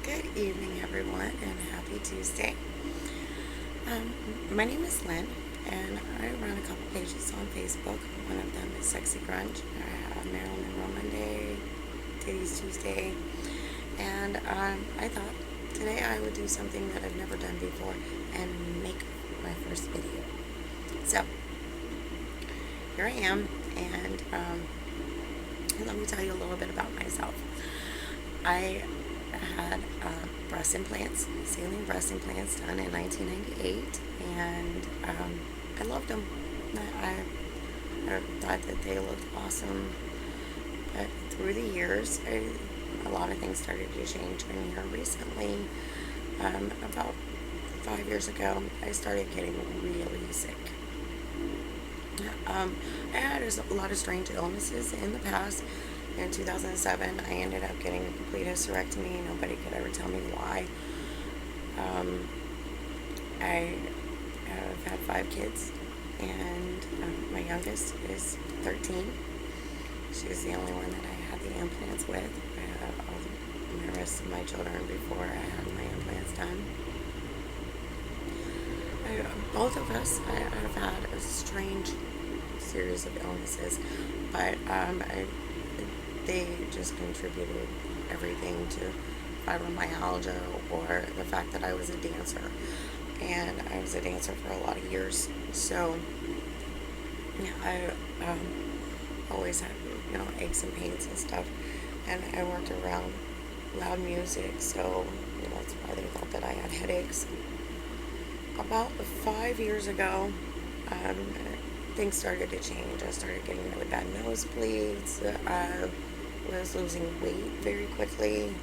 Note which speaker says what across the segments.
Speaker 1: Good evening, everyone, and happy Tuesday. My name is Lynn, and I run a couple pages on Facebook. One of them is Sexy Grunge. I have Marilyn Monroe Monday, Titties Tuesday, and I thought today I would do something that I've never done before and make my first video. So, here I am, and let me tell you a little bit about myself. I had breast implants, saline breast implants done in 1998, and I loved them. I thought that they looked awesome, but through the years, a lot of things started to change. And here recently, about 5 years ago, I started getting really sick. I had a lot of strange illnesses in the past. In 2007, I ended up getting a complete hysterectomy. Nobody could ever tell me why. I have had 5 kids, and my youngest is 13. She's the only one that I had the implants with. I had all the rest of my children before I had my implants done. Both of us have had a strange series of illnesses, but they just contributed everything to fibromyalgia or the fact that I was a dancer, and I was a dancer for a lot of years. So yeah, I always had aches and pains and stuff, and I worked around loud music, so that's why they thought that I had headaches. About 5 years ago, things started to change. I started getting really bad nosebleeds. I was losing weight very quickly.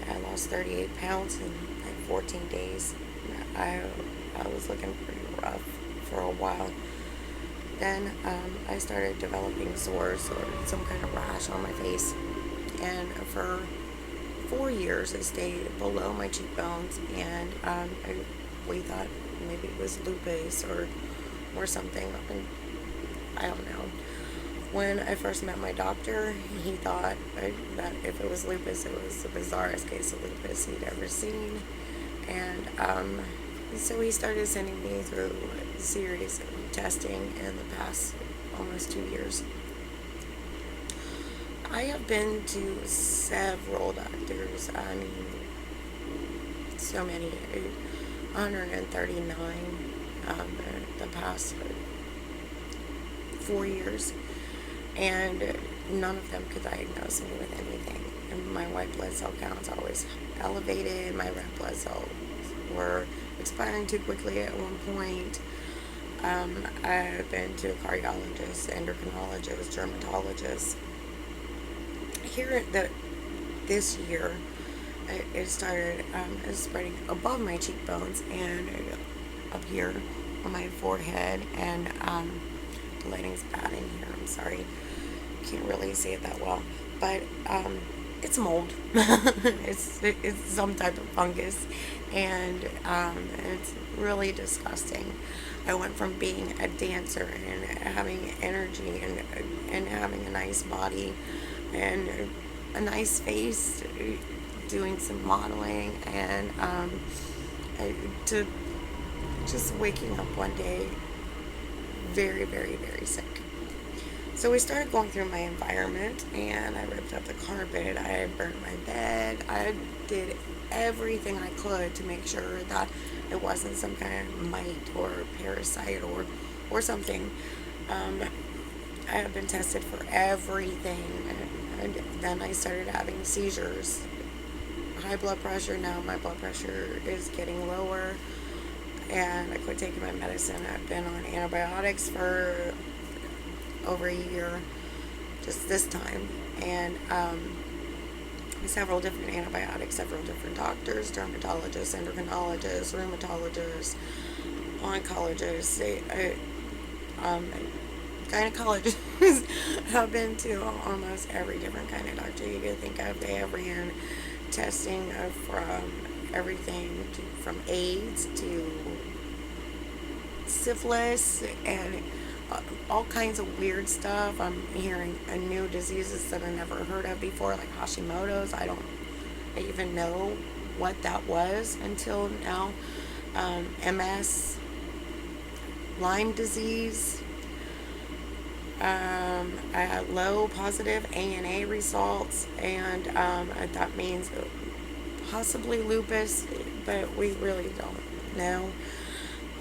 Speaker 1: I lost 38 pounds in like 14 days. I was looking pretty rough for a while. Then I started developing sores or some kind of rash on my face. And for 4 years, I stayed below my cheekbones, and we thought maybe it was lupus or something. I don't know. When I first met my doctor, he thought that if it was lupus, it was the bizarrest case of lupus he'd ever seen. And so he started sending me through a series of testing in the past almost 2 years. I have been to several doctors. I mean, so many. 139 the past 4 years, and none of them could diagnose me with anything. And my white blood cell counts always elevated. My red blood cells were expiring too quickly at one point. I've been to a cardiologist, endocrinologist, dermatologist. Here, this year, it started spreading above my cheekbones and up here on my forehead, and the lighting's bad in here, I'm sorry, can't really see it that well, but it's mold. it's some type of fungus, and it's really disgusting. I went from being a dancer and having energy and having a nice body and a nice face, doing some modeling, and to just waking up one day very, very, very sick. So we started going through my environment, and I ripped up the carpet, I burnt my bed, I did everything I could to make sure that it wasn't some kind of mite or parasite or something. I have been tested for everything, and then I started having seizures. High blood pressure. Now my blood pressure is getting lower, and I quit taking my medicine. I've been on antibiotics for over a year just this time, and several different antibiotics, several different doctors, dermatologists, endocrinologists, rheumatologists, oncologists, gynecologists. I've been to almost every different kind of doctor you could think of. They have ran testing from everything from AIDS to syphilis and all kinds of weird stuff. I'm hearing new diseases that I never heard of before, like Hashimoto's. I don't even know what that was until now. MS, Lyme disease. I had low positive ANA results, and that means possibly lupus, but we really don't know.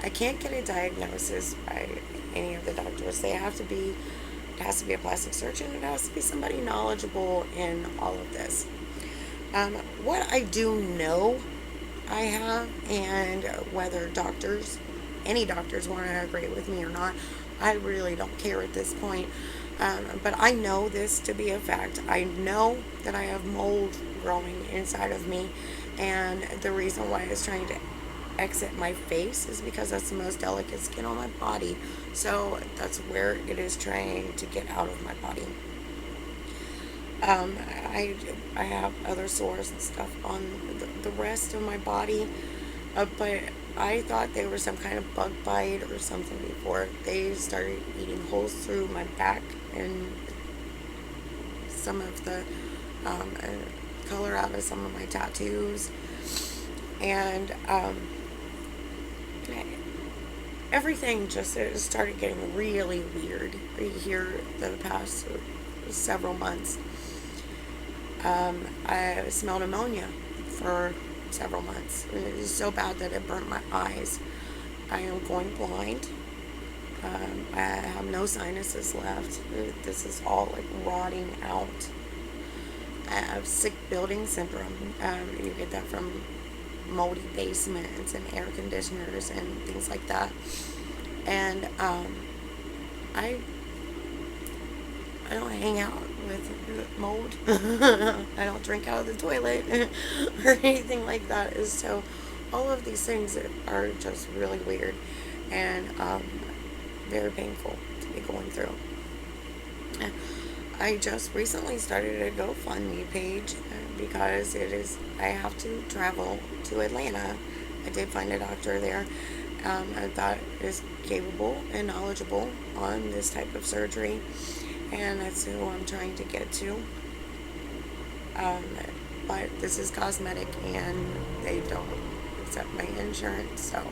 Speaker 1: I can't get a diagnosis by any of the doctors. It has to be a plastic surgeon. It has to be somebody knowledgeable in all of this. What I do know I have, and whether any doctors want to agree with me or not, I really don't care at this point. But I know this to be a fact. I know that I have mold growing inside of me, and the reason why it's trying to exit my face is because that's the most delicate skin on my body. So that's where it is trying to get out of my body. I have other sores and stuff on the rest of my body, but I thought they were some kind of bug bite or something before they started eating holes through my back and some of the color out of some of my tattoos, and everything just started getting really weird here the past several months. I smelled ammonia for several months. It was so bad that it burnt my eyes. I am going blind. I have no sinuses left. This is all like rotting out. I have sick building syndrome. You get that from moldy basements and air conditioners and things like that. And I don't hang out with mold. I don't drink out of the toilet or anything like that. So all of these things are just really weird and very painful to be going through. I just recently started a GoFundMe page because I have to travel to Atlanta. I did find a doctor there that is capable and knowledgeable on this type of surgery, and that's who I'm trying to get to. But this is cosmetic and they don't accept my insurance, so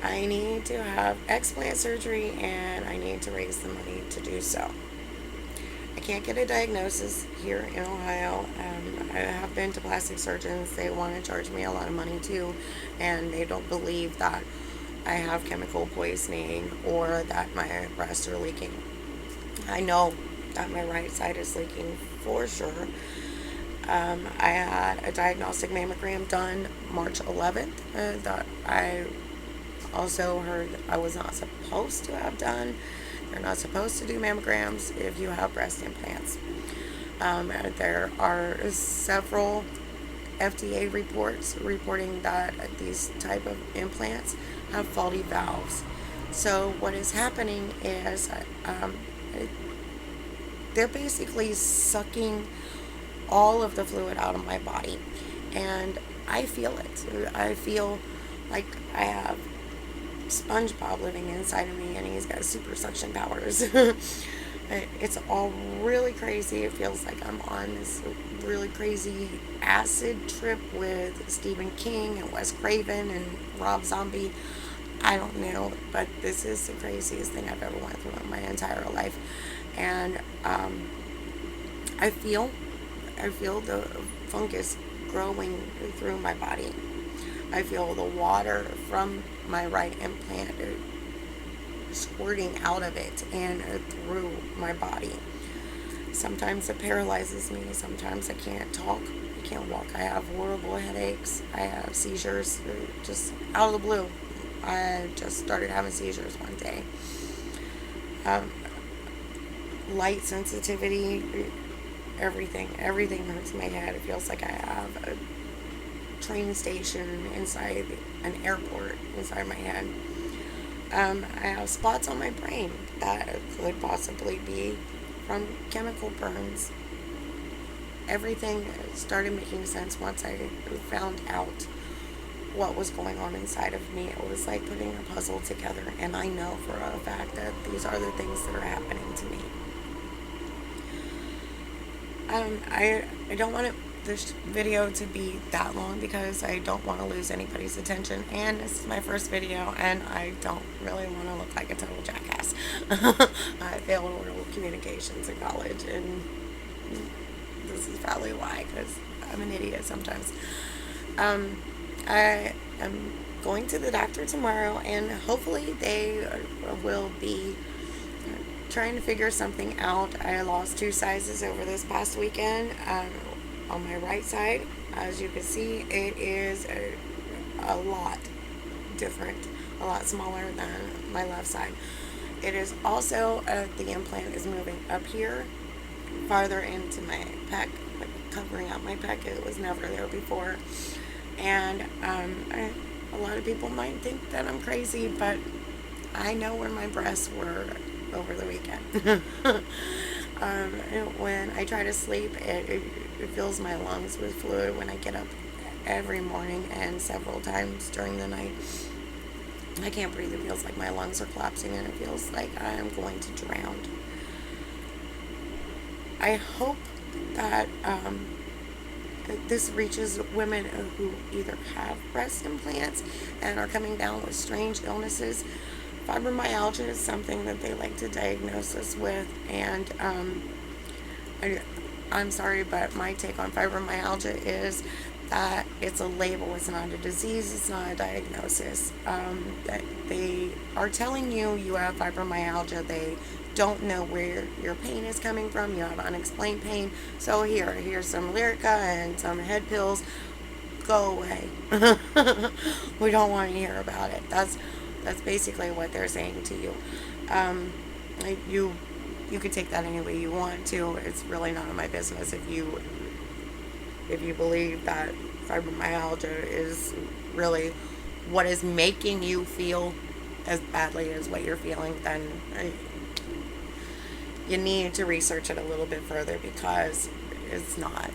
Speaker 1: I need to have explant surgery and I need to raise the money to do so. I can't get a diagnosis here in Ohio. I have been to plastic surgeons. They want to charge me a lot of money too, and they don't believe that I have chemical poisoning or that my breasts are leaking. I know that my right side is leaking for sure. I had a diagnostic mammogram done March 11th that I also heard I was not supposed to have done. You're not supposed to do mammograms if you have breast implants. There are several FDA reports reporting that these type of implants have faulty valves. So what is happening is they're basically sucking all of the fluid out of my body, and I feel it. I feel like I have SpongeBob living inside of me and he's got super suction powers. It's all really crazy. It feels like I'm on this really crazy acid trip with Stephen King and Wes Craven and Rob Zombie. I don't know, but this is the craziest thing I've ever went through in my entire life. And I feel the fungus growing through my body. I feel the water from my right implant squirting out of it and through my body. Sometimes it paralyzes me. Sometimes I can't talk. I can't walk. I have horrible headaches. I have seizures just out of the blue. I just started having seizures one day. Light sensitivity, everything hurts my head. It feels like I have a train station inside an airport inside my head. I have spots on my brain that could possibly be from chemical burns. Everything started making sense once I found out what was going on inside of me. It was like putting a puzzle together, and I know for a fact that these are the things that are happening to me. I don't want to this video to be that long because I don't want to lose anybody's attention, and this is my first video and I don't really want to look like a total jackass. I failed oral communications in college, and this is probably why, because I'm an idiot sometimes. I am going to the doctor tomorrow, and hopefully they will be trying to figure something out. I lost 2 sizes over this past weekend. On my right side, as you can see, it is a lot different, a lot smaller than my left side. It is also, the implant is moving up here, farther into my pec, like covering up my pec. It was never there before. And a lot of people might think that I'm crazy, but I know where my breasts were over the weekend. When I try to sleep, it fills my lungs with fluid when I get up every morning, and several times during the night. I can't breathe. It feels like my lungs are collapsing, and it feels like I am going to drown. I hope that this reaches women who either have breast implants and are coming down with strange illnesses. Fibromyalgia is something that they like to diagnose us with, and I'm sorry, but my take on fibromyalgia is that it's a label. It's not a disease. It's not a diagnosis. That they are telling you you have fibromyalgia. They don't know where your pain is coming from. You have unexplained pain. So here's some Lyrica and some head pills. Go away. We don't want to hear about it. That's basically what they're saying to you. You could take that any way you want to. It's really none of my business if you believe that fibromyalgia is really what is making you feel as badly as what you're feeling. Then you need to research it a little bit further, because it's not.